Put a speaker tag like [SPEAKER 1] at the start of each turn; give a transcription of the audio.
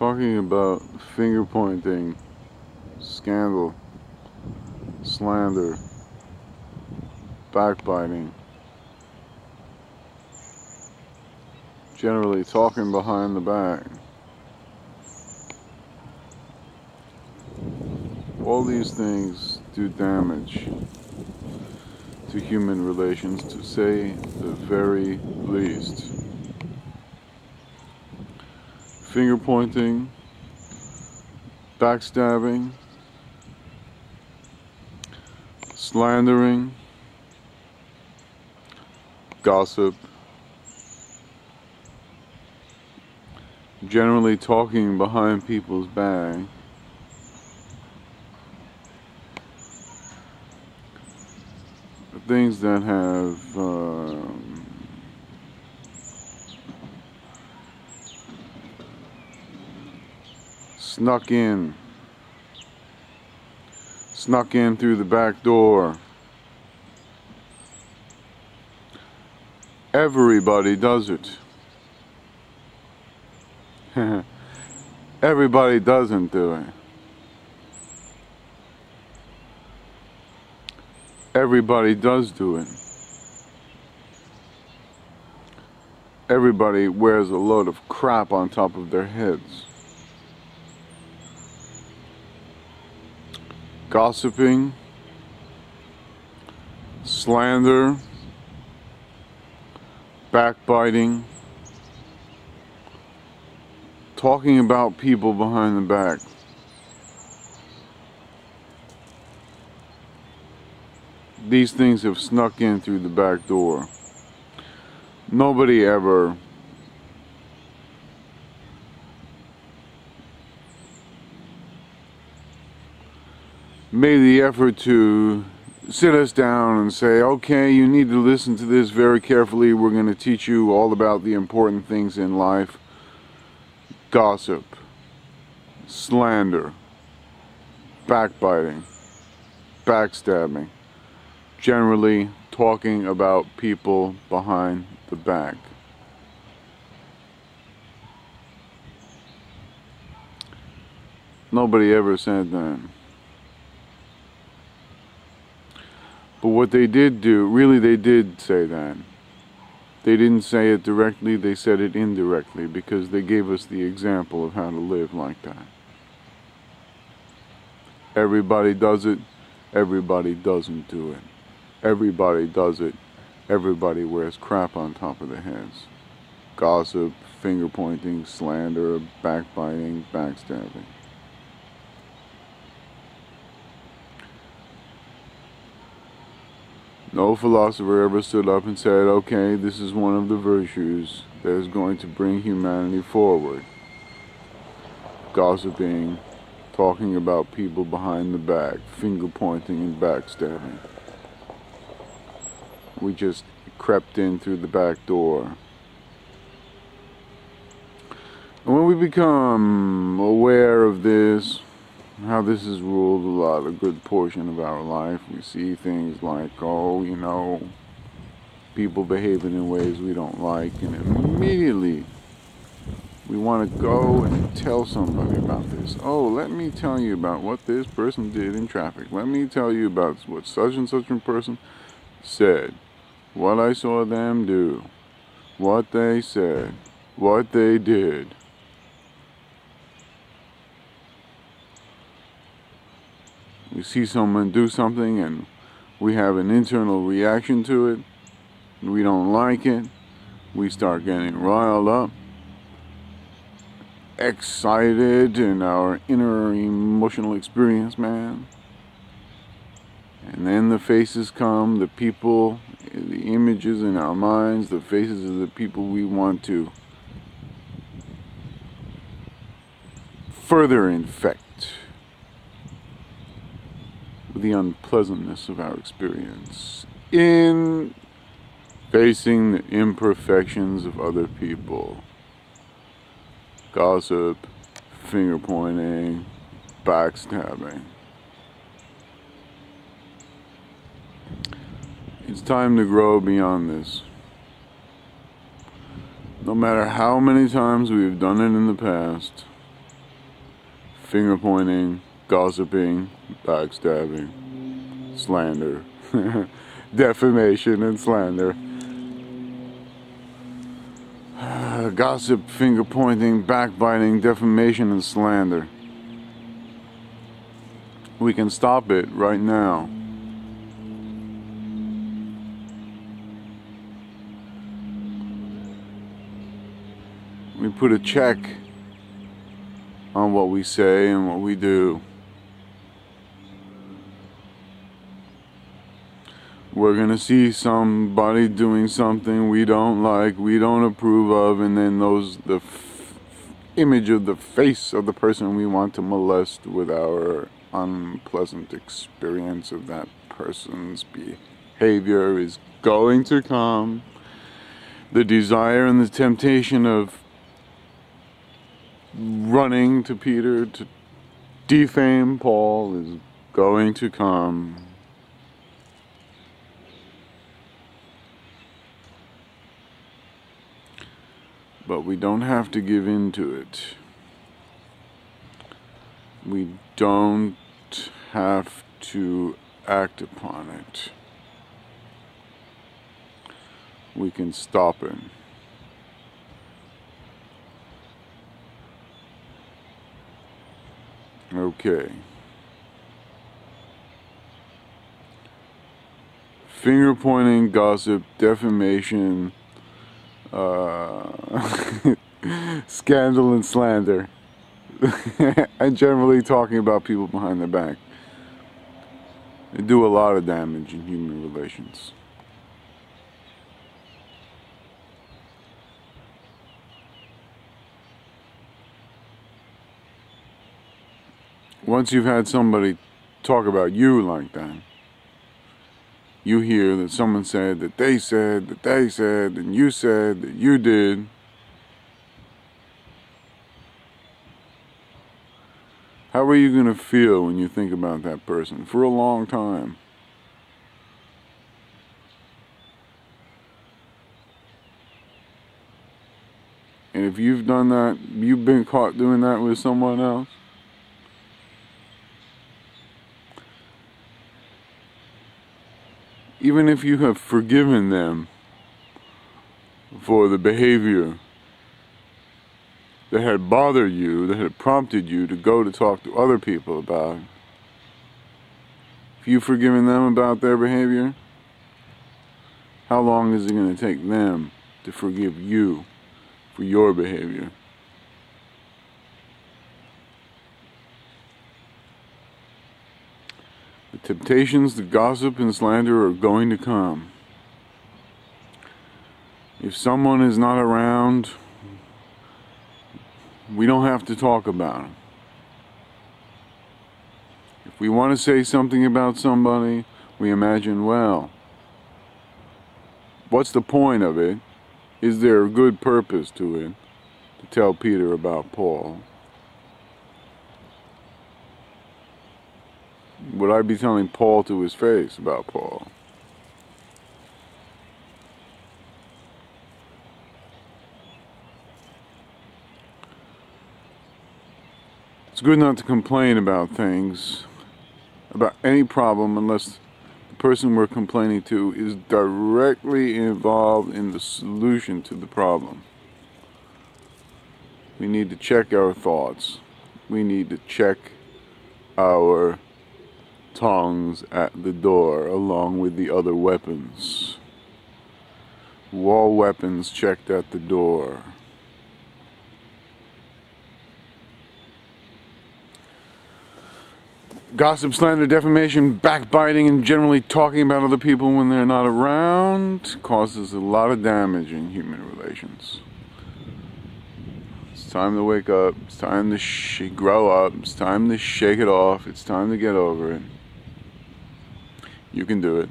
[SPEAKER 1] Talking about finger pointing, scandal, slander, backbiting, generally talking behind the back. All these things do damage to human relations, to say the very least. Finger pointing, backstabbing, slandering, gossip, generally talking behind people's back, things that have snuck in through the back door. Everybody does it. Everybody doesn't do it. Everybody does do it. Everybody wears a load of crap on top of their heads. Gossiping, slander, backbiting, talking about people behind the back. These things have snuck in through the back door. Nobody ever made the effort to sit us down and say, okay, you need to listen to this very carefully. We're going to teach you all about the important things in life. Gossip, slander, backbiting, backstabbing, generally talking about people behind the back. Nobody ever said that. But what they did do, really they did say that. They didn't say it directly, they said it indirectly, because they gave us the example of how to live like that. Everybody does it, everybody doesn't do it. Everybody does it, everybody wears crap on top of their heads. Gossip, finger pointing, slander, backbiting, backstabbing. No philosopher ever stood up and said, okay, this is one of the virtues that is going to bring humanity forward. Gossiping, talking about people behind the back, finger pointing and backstabbing. We just crept in through the back door. And when we become aware of this, how this has ruled a good portion of our life, we see things like, oh, you know, people behaving in ways we don't like, and immediately we want to go and tell somebody about this. Oh, let me tell you about what this person did in traffic. Let me tell you about what such and such a person said, what I saw them do, what they said, what they did. We see someone do something and we have an internal reaction to it. We don't like it. We start getting riled up, excited in our inner emotional experience, man. And then the faces come, the people, the images in our minds, the faces of the people we want to further infect the unpleasantness of our experience in facing the imperfections of other people. Gossip, finger pointing, backstabbing. It's time to grow beyond this. No matter how many times we've done it in the past, Finger-pointing, gossiping, backstabbing, slander, defamation and slander. Gossip, finger-pointing, backbiting, defamation and slander. We can stop it right now. We put a check on what we say and what we do. We're gonna see somebody doing something we don't like, we don't approve of, and then the image of the face of the person we want to molest with our unpleasant experience of that person's behavior is going to come. The desire and the temptation of running to Peter to defame Paul is going to come. But we don't have to give in to it. We don't have to act upon it. We can stop it. Okay. Finger-pointing, gossip, defamation, scandal and slander, and generally talking about people behind their back. They do a lot of damage in human relations. Once you've had somebody talk about you like that, you hear that someone said that they said that they said, and you said that you did. How are you going to feel when you think about that person for a long time? And if you've done that, you've been caught doing that with someone else, even if you have forgiven them for the behavior that had bothered you, that had prompted you to go to talk to other people about, if you've forgiven them about their behavior, how long is it going to take them to forgive you for your behavior? The temptations to gossip and slander are going to come. If someone is not around, we don't have to talk about it. If we want to say something about somebody, we imagine, well, what's the point of it? Is there a good purpose to it? To tell Peter about Paul? Would I be telling Paul to his face about Paul? It's good not to complain about things, about any problem, unless the person we're complaining to is directly involved in the solution to the problem. We need to check our thoughts. We need to check our tongues at the door, along with the other weapons. All weapons checked at the door. Gossip, slander, defamation, backbiting, and generally talking about other people when they're not around causes a lot of damage in human relations. It's time to wake up. It's time to grow up. It's time to shake it off. It's time to get over it. You can do it.